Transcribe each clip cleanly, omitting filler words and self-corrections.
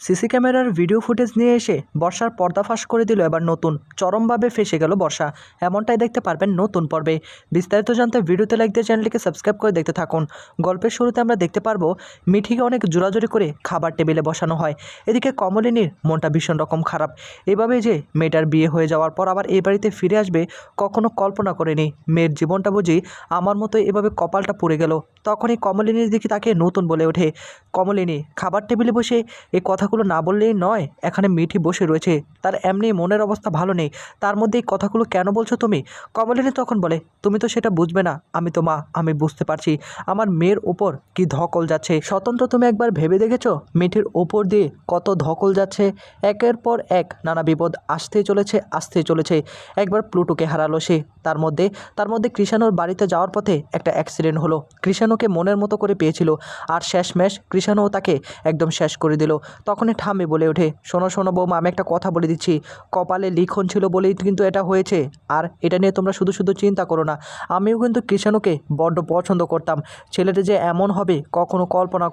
CC ক্যামেরার video footage নিয়ে এসে বর্ষার পর্দাফাশ করে দিল এবার নতুন চরমভাবে ফেঁসে গেল বর্ষা। এমনটাই দেখতে পারবেন নতুন পর্বে। বিস্তারিত জানতে ভিডিওতে লাইক দিয়ে চ্যানেলটিকে সাবস্ক্রাইব করে দেখতে থাকুন। গল্পের শুরুতে আমরা দেখতে পারবো মিঠিকে অনেক জোরাজোরি করে খাবার টেবিলে বসানো হয়। এদিকে কমলিনীর মনটা ভীষণ রকম খারাপ। এভাবে যে মেয়েটার বিয়ে হয়ে যাওয়ার পর আবার এই বাড়িতে ফিরে আসবে কখনো কল্পনা করেনি। মেয়ের জীবনটা বুঝি আমার মতো এভাবে কপালটা পুড়ে গেল। তখনই কমলিনীর দিকে তাকে নতুন বলে ওঠে, কমলিনী খাবার টেবিলে বসে এই কথাগুলো না বললেই নয়। এখানে মিঠি বসে রয়েছে, তার এমনি মনের অবস্থা ভালো নেই, তার মধ্যে এই কথাগুলো কেন বলছো তুমি? কমলিনী তখন বলে, তুমি তো সেটা বুঝবে না, আমি তো মা, আমি বুঝতে পারছি আমার মেয়ের ওপর কি ধকল যাচ্ছে। স্বতন্ত্র তুমি একবার ভেবে দেখেছো মিঠির ওপর দিয়ে কত ধকল যাচ্ছে? একের পর এক নানা বিপদ আসতেই চলেছে। একবার প্লুটোকে হারালো সে, তার মধ্যে কৃষাণুর বাড়িতে যাওয়ার পথে একটা অ্যাক্সিডেন্ট হলো। কৃষাণুকে মনের মতো করে পেয়েছিল, আর শেষমেশ কৃষাণুও তাকে একদম শেষ করে দিল। তখনই ঠাম্মি বলে ওঠে, শোনো বৌমা, আমি একটা কথা বলে দিচ্ছি, কপালে লিখন ছিল বলেই কিন্তু এটা হয়েছে। আর এটা নিয়ে তোমরা শুধু চিন্তা করো না। আমিও কিন্তু কৃষাণুকে বড্ড পছন্দ করতাম। ছেলেটা যে এমন হবে কখনো কল্পনা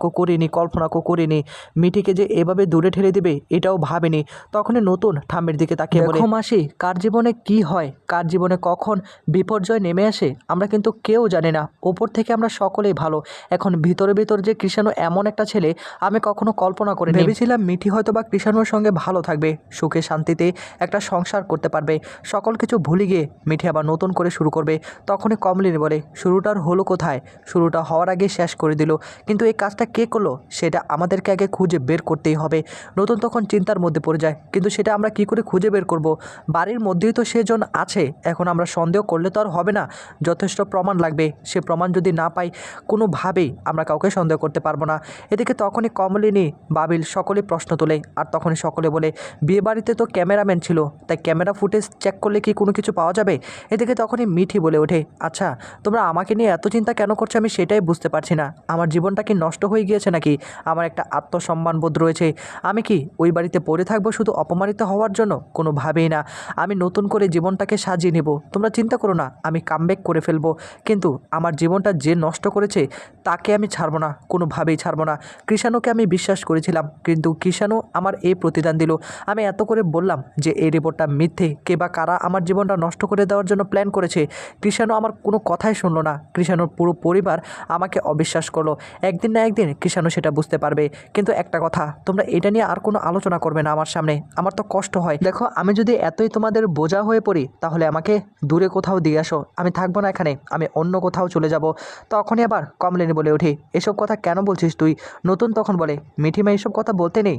করিনি। মিঠিকে যে এভাবে দূরে ঠেলে দেবে এটাও ভাবিনি। তখনই নতুন ঠাম্মির দিকে তাকিয়ে বলে, দেখো মাসি, কার জীবনে কি হয়, কার জীবনে কখন বিপর্যয় নেমে আসে আমরা কিন্তু কেউ জানি না। ওপর থেকে আমরা সকলেই ভালো। এখন ভিতর যে কৃষাণু এমন একটা ছেলে আমি কখনো কল্পনা করিনি। ভেবেছিলাম মিঠি হয়তো বা কৃষাণুর সঙ্গে ভালো থাকবে, সুখে শান্তিতে একটা সংসার করতে পারবে, সকল কিছু ভুলে গিয়ে মিঠি আবার নতুন করে শুরু করবে। তখনই কমলিনী বলে, শুরুটার হলো কোথায়? শুরুটা হওয়ার আগে শেষ করে দিল। কিন্তু এই কাজটা কে করলো সেটা আমাদেরকে আগে খুঁজে বের করতেই হবে। নতুন তখন চিন্তার মধ্যে পড়ে যায়, কিন্তু সেটা আমরা কি করে খুঁজে বের করব? বাড়ির মধ্যেই তো সেজন আছে, এখন আমরা সন্দেহ করলে তো আর হবে না, যথেষ্ট প্রমাণ লাগবে। সে প্রমাণ যদি না পাই কোনোভাবেই আমরা কাউকে সন্দেহ করতে পারবো না। এদিকে তখনই কমলিনী, বাবিল সকলেই প্রশ্ন তোলে, আর তখনই সকলে বলে, বিয়ে বাড়িতে তো ক্যামেরাম্যান ছিল, তাই ক্যামেরা ফুটেজ চেক করলে কি কোনো কিছু পাওয়া যাবে? এদিকে তখনই মিঠি বলে ওঠে, আচ্ছা তোমরা আমাকে নিয়ে এত চিন্তা কেন করছো আমি সেটাই বুঝতে পারছি না। আমার জীবনটা কি নষ্ট হয়ে গিয়েছে নাকি? আমার একটা আত্মসম্মান বোধ রয়েছে, আমি কি ওই বাড়িতে পড়ে থাকবো শুধু অপমানিত হওয়ার জন্য? কোনোভাবেই না। আমি নতুন করে জীবনটাকে সাজিয়ে নেব, তোমরা চিন্তা করো না, আমি কামব্যাক করে ফেলবো। কিন্তু আমার জীবনটা যে নষ্ট করেছে তাকে আমি ছাড়বো না, কোনোভাবেই ছাড়বো না। কৃষাণুকে আমি বিশ্বাস করেছিলাম, কিন্তু কৃষাণু আমার এই প্রতিদান দিল। আমি এত করে বললাম যে এই রিপোর্টটা মিথ্যে, কে বা কারা আমার জীবনটা নষ্ট করে দেওয়ার জন্য প্ল্যান করেছে। কৃষাণু আমার কোনো কথাই শুনলো না, কৃষাণুর পুরো পরিবার আমাকে অবিশ্বাস করলো। একদিন না একদিন কৃষাণু সেটা বুঝতে পারবে। কিন্তু একটা কথা, তোমরা এটা নিয়ে আর কোনো আলোচনা করবে না আমার সামনে, আমার তো কষ্ট হয়। দেখো, আমি যদি এতই তোমাদের বোঝা হয়ে পড়ি তাহলে আমাকে দূরে কোথাও দিয়ে আসো, আমি থাকবো না এখানে, আমি অন্য কোথাও চলে যাব। তখনই আবার কমলিনী বলে ওঠে, এসব কথা কেন বলছিস তুই? নতুন তখন বলে, মিঠিমা এসব কথা বলতে নেই,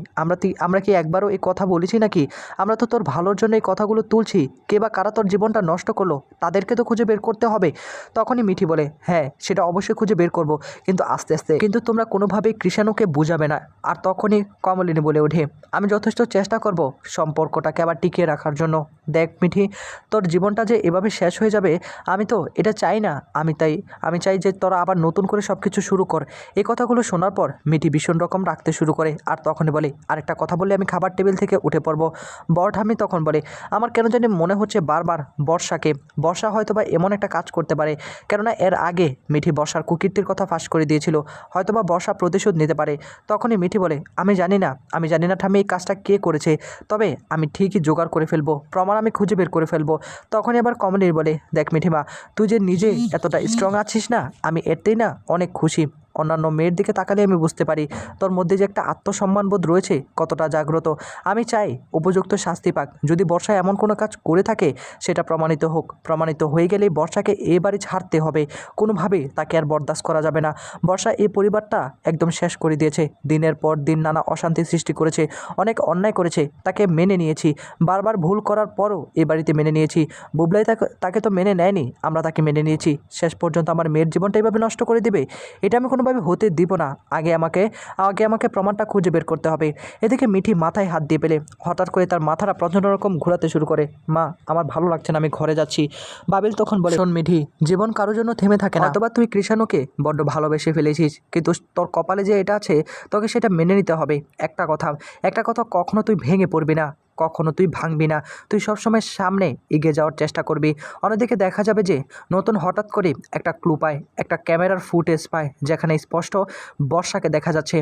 আমরা কি একবারও এই কথা বলেছি নাকি? আমরা তো তোর ভালোর জন্য এই কথাগুলো তুলছি। কে বা কারা তোর জীবনটা নষ্ট করলো তাদেরকে তো খুঁজে বের করতে হবে। তখনই মিঠি বলে, হ্যাঁ সেটা অবশ্যই খুঁজে বের করব, কিন্তু আস্তে আস্তে, কিন্তু তোমরা কোনোভাবেই কৃষাণুকে বুঝাবে না। আর তখনই কমলিনী বলে ওঠে, আমি যথেষ্ট চেষ্টা করব সম্পর্কটাকে আবার টিকিয়ে রাখার জন্য। দেখ মিঠি, তোর জীবনটা যে এভাবে শেষ হয়ে যাবে আমি তো এটা চাই না। আমি চাই যে তোরা আবার নতুন করে সব কিছু শুরু কর। এই কথাগুলো শোনার পর মিঠি ভীষণ রকম রাখতে শুরু করে, আর তখনই বলে, আরেকটা কথা বললে আমি খাবার টেবিল থেকে উঠে পড়বো। বড় ঠাম্মি তখন বলে, আমার কেন জানি মনে হচ্ছে বারবার বর্ষা হয়তো বা এমন একটা কাজ করতে পারে, কেননা এর আগে মিঠি বর্ষার কুকীর্তির কথা ফাঁস করে দিয়েছিল, হয়তোবা বর্ষা প্রতিশোধ নিতে পারে। তখনই মিঠি বলে, আমি জানি না ঠাম্মি এই কাজটা কে করেছে, তবে আমি ঠিকই জোগাড় করে ফেলবো, প্রমাণ আমি খুঁজে বের করে ফেলবো। তখনই আবার কমলিনী বলে, দেখ মিঠিমা, তুই যে নিজে এতটা স্ট্রং আছিস না, আমি এতেই না অনেক খুশি। অন্যান্য মেয়ের দিকে তাকালে আমি বুঝতে পারি তোর মধ্যে যে একটা আত্মসম্মানবোধ রয়েছে কতটা জাগ্রত। আমি চাই উপযুক্ত শাস্তি পাক। যদি বর্ষা এমন কোনো কাজ করে থাকে সেটা প্রমাণিত হোক, প্রমাণিত হয়ে গেলেই বর্ষাকে এ বাড়ি ছাড়তে হবে, কোনোভাবেই তাকে আর বরদাস্ত করা যাবে না। বর্ষা এই পরিবারটা একদম শেষ করে দিয়েছে, দিনের পর দিন নানা অশান্তি সৃষ্টি করেছে, অনেক অন্যায় করেছে, তাকে মেনে নিয়েছি, বারবার ভুল করার পরও এ বাড়িতে মেনে নিয়েছি। বুবলাই তাকে তো মেনে নেয়নি, আমরা তাকে মেনে নিয়েছি। শেষ পর্যন্ত আমার মেয়ের জীবনটা এইভাবে নষ্ট করে দেবে, এটা আমি কোনোভাবে হতে দিব না। আগে আমাকে প্রমাণটা খুঁজে বের করতে হবে। এদিকে মিঠি মাথায় হাত দিয়ে পেলে হঠাৎ করে তার মাথাটা প্রচণ্ড রকম ঘোরাতে শুরু করে। মা, আমার ভালো লাগছে না, আমি ঘরে যাচ্ছি। বাবিল তখন বলে, শোন মিঠি, জীবন কারোর জন্য থেমে থাকে না। অথবা তুই কৃষাণুকে বড্ড ভালোবেসে ফেলেছিস, কিন্তু তোর কপালে যে এটা আছে তোকে সেটা মেনে নিতে হবে। একটা কথা কখনো তুই ভেঙে পড়বি না, কখনো তুই ভাঙবি না, তুই সবসময় সামনে এগিয়ে যাওয়ার চেষ্টা করবি। অন্যদিকে দেখা যাবে যে নতুন হঠাৎ করে একটা ক্লু পায়, একটা ক্যামেরার ফুটেজ পায় যেখানে স্পষ্ট বর্ষাকে দেখা যাচ্ছে।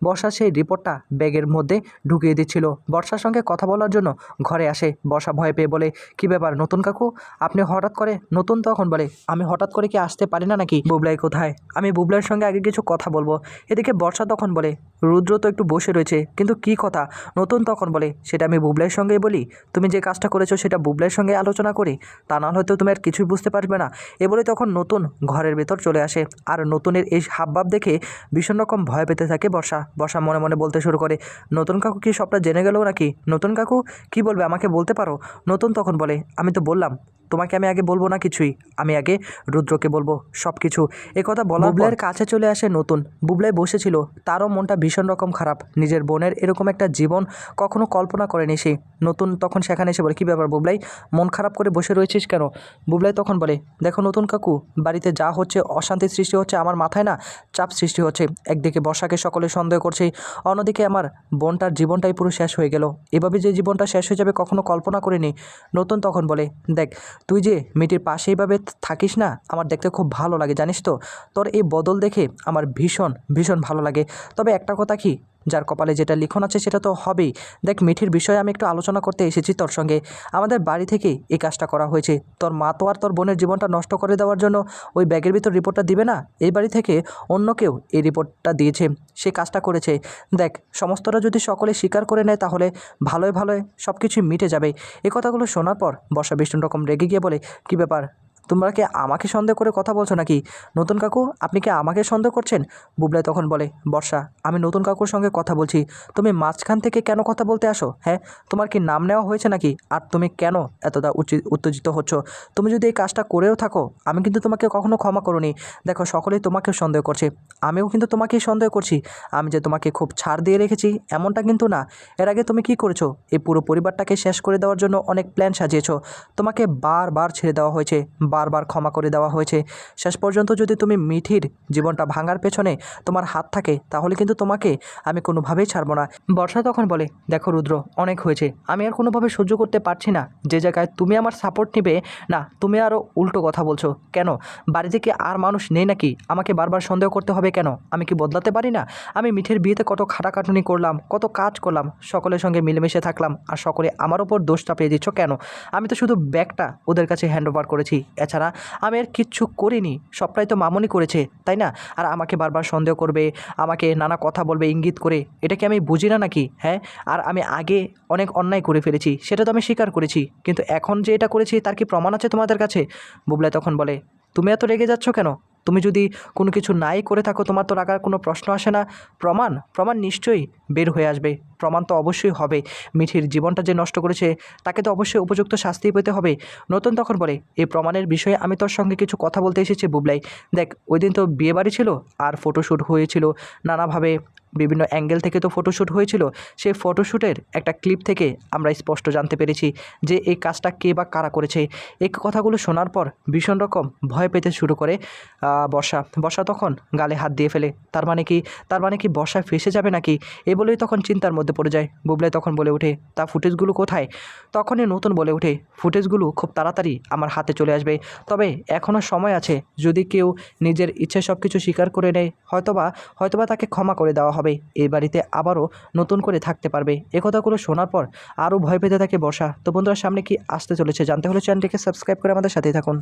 বর্ষা সেই রিপোর্টটা ব্যাগের মধ্যে ঢুকিয়ে দিচ্ছিল। বর্ষার সঙ্গে কথা বলার জন্য ঘরে আসে। বর্ষা ভয় পেয়ে বলে, কী ব্যাপার নতুন কাকু, আপনি হঠাৎ করে? নতুন তখন বলে, আমি হঠাৎ করে কি আসতে পারি না নাকি? বুবলাই কোথায়? আমি বুবলাইয়ের সঙ্গে আগে কিছু কথা বলবো। এদিকে বর্ষা তখন বলে, রুদ্র তো একটু বসে রয়েছে, কিন্তু কি কথা? নতুন তখন বলে, সেটা আমি বুবলাইয়ের সঙ্গেই বলি। তুমি যে কাজটা করেছো সেটা বুবলাইয়ের সঙ্গে আলোচনা করি, তা না হয়তো তুমি আর কিছুই বুঝতে পারবে না। এ বলে তখন নতুন ঘরের ভেতর চলে আসে। আর নতুনের এই হাবভাব দেখে ভীষণ রকম ভয় পেতে থাকে বর্ষা মনে মনে বলতে শুরু করে, নতুন কাকু কি সবটা জেনে গেল নাকি? নতুন কাকু কি বলবে আমাকে বলতে পারো? নতুন তখন বলে, আমি তো বললাম তোমাকে আমি আগে বলবো না কিছুই, আমি আগে রুদ্রকে বলবো সব কিছু। কথা বলার বুবলাইয়ের কাছে চলে আসে নতুন। বুবলাই বসেছিল, তারও মনটা ভীষণ রকম খারাপ। নিজের বোনের এরকম একটা জীবন কখনো কল্পনা করেনি সে। নতুন তখন সেখানে এসে বলে, কী ব্যাপার বুবলাই, মন খারাপ করে বসে রয়েছিস কেন? বুবলাই তখন বলে, দেখো নতুন কাকু, বাড়িতে যা হচ্ছে, অশান্তির সৃষ্টি হচ্ছে, আমার মাথায় না চাপ সৃষ্টি হচ্ছে। একদিকে বর্ষাকে সকলে সন্দেহ করছে, অন্যদিকে আমার বোনটার জীবনটাই পুরো শেষ হয়ে গেল। এভাবে যে জীবনটা শেষ হয়ে যাবে কখনো কল্পনা করিনি। নতুন তখন বলে, দেখ তুই যে মেয়েটির পাশে এইভাবে থাকিস না, আমার দেখতে খুব ভালো লাগে জানিস তো। তোর এই বদল দেখে আমার ভীষণ ভীষণ ভালো লাগে। তবে একটা কথা কি, যার কপালে যেটা লিখন আছে সেটা তো হবেই। দেখ মিঠির বিষয়ে আমি একটু আলোচনা করতে এসেছি তোর সঙ্গে। আমাদের বাড়ি থেকে এই কাজটা করা হয়েছে। তোর মা তো আর তোর বোনের জীবনটা নষ্ট করে দেওয়ার জন্য ওই ব্যাগের ভিতর রিপোর্টটা দিবে না। এই বাড়ি থেকে অন্য কেউ এই রিপোর্টটা দিয়েছে, সে কাজটা করেছে। দেখ সমস্তটা যদি সকলে স্বীকার করে নেয় তাহলে ভালোই ভালোই সব কিছুই মিটে যাবে। এই কথাগুলো শোনার পর বর্ষা ভীষণ রকম রেগে গিয়ে বলে, কী ব্যাপার, তোমরা কি আমাকে সন্দেহ করে কথা বলছো নাকি? নতুন কাকু আপনি কি আমাকে সন্দেহ করছেন? বুবলাই তখন বলে, বর্ষা আমি নতুন কাকুর সঙ্গে কথা বলছি, তুমি মাঝখান থেকে কেন কথা বলতে আসো? হ্যাঁ, তোমার কি নাম নেওয়া হয়েছে নাকি? আর তুমি কেন এতটা উত্তেজিত হচ্ছ? তুমি যদি এই কাজটা করেও থাকো, আমি কিন্তু তোমাকে কখনো ক্ষমা করুনি। দেখো সকলেই তোমাকে সন্দেহ করছে, আমিও কিন্তু তোমাকেই সন্দেহ করছি। আমি যে তোমাকে খুব ছাড় দিয়ে রেখেছি এমনটা কিন্তু না। এর আগে তুমি কি করেছো? এই পুরো পরিবারটাকে শেষ করে দেওয়ার জন্য অনেক প্ল্যান সাজিয়েছো। তোমাকে বারবার ছেড়ে দেওয়া হয়েছে, বারবার ক্ষমা করে দেওয়া হয়েছে। শেষ পর্যন্ত যদি তুমি মিঠির জীবনটা ভাঙার পেছনে তোমার হাত থাকে তাহলে কিন্তু তোমাকে আমি কোনোভাবেই ছাড়বো না। বর্ষা তখন বলে, দেখো রুদ্র, অনেক হয়েছে, আমি আর কোনোভাবে সহ্য করতে পারছি না। যে জায়গায় তুমি আমার সাপোর্ট নেবে না, তুমি আরও উল্টো কথা বলছো কেন? বাড়িতে কি আর মানুষ নেই নাকি? আমাকে বারবার সন্দেহ করতে হবে কেন? আমি কি বদলাতে পারি না? আমি মিঠির বিয়েতে কত খাটাখাটুনি করলাম, কত কাজ করলাম, সকলের সঙ্গে মিলেমিশে থাকলাম, আর সকলে আমার ওপর দোষ চাপিয়ে দিচ্ছ কেন? আমি তো শুধু ব্যাগটা ওদের কাছে হ্যান্ড ওভার করেছি, এছাড়া আমি আর কিচ্ছু করিনি। সবটাই তো মামুনি করেছে, তাই না? আর আমাকে বারবার সন্দেহ করবে, আমাকে নানা কথা বলবে ইঙ্গিত করে, এটা কি আমি বুঝি না নাকি? হ্যাঁ, আর আমি আগে অনেক অন্যায় করে ফেলেছি, সেটা তো আমি স্বীকার করেছি, কিন্তু এখন যে এটা করেছি তার কি প্রমাণ আছে তোমাদের কাছে? বুবলাই তখন বলে, তুমি এত রেগে যাচ্ছ কেন? তুমি যদি কোনো কিছু নাই করে থাকো, তোমার তো রাগার কোনো প্রশ্ন আসে না। প্রমাণ নিশ্চয়ই বের হয়ে আসবে, প্রমাণ তো অবশ্যই হবে। মিঠির জীবনটা যে নষ্ট করেছে তাকে তো অবশ্যই উপযুক্ত শাস্তি পেতে হবে। নতুন তখন বলে, এই প্রমাণের বিষয়ে আমি তোর সঙ্গে কিছু কথা বলতে এসেছি বুবলাই। দেখ ওই দিন তো বিয়েবাড়ি ছিল, আর ফটোশ্যুট হয়েছিল নানাভাবে, বিভিন্ন অ্যাঙ্গেল থেকে তো ফটোশ্যুট হয়েছিল। সেই ফটোশ্যুটের একটা ক্লিপ থেকে আমরা স্পষ্ট জানতে পেরেছি যে এই কাজটা কে বা কারা করেছে। এই কথাগুলো শোনার পর ভীষণ রকম ভয় পেতে শুরু করে বর্ষা তখন গালে হাত দিয়ে ফেলে। তার মানে কি বর্ষা ফেসে যাবে নাকি? এ বলেই তখন চিন্তার মধ্যে পড়ে যায়। বুবলাই তখন বলে ওঠে, তা ফুটেজগুলো কোথায়? তখনই নতুন বলে ওঠে, ফুটেজগুলো খুব তাড়াতাড়ি আমার হাতে চলে আসবে, তবে এখনও সময় আছে। যদি কেউ নিজের ইচ্ছে সব কিছু স্বীকার করে নেয়, হয়তোবা তাকে ক্ষমা করে দেওয়া হবে। এই বাড়িতে আবারও নতুন করে থাকতে পারবে। এ কথাগুলো শোনার পর আরও ভয় পেতে থাকে বর্ষা। তো বন্ধুরা, সামনে কি আসতে চলেছে জানতে হলে চ্যানেলটিকে সাবস্ক্রাইব করে আমাদের সাথেই থাকুন।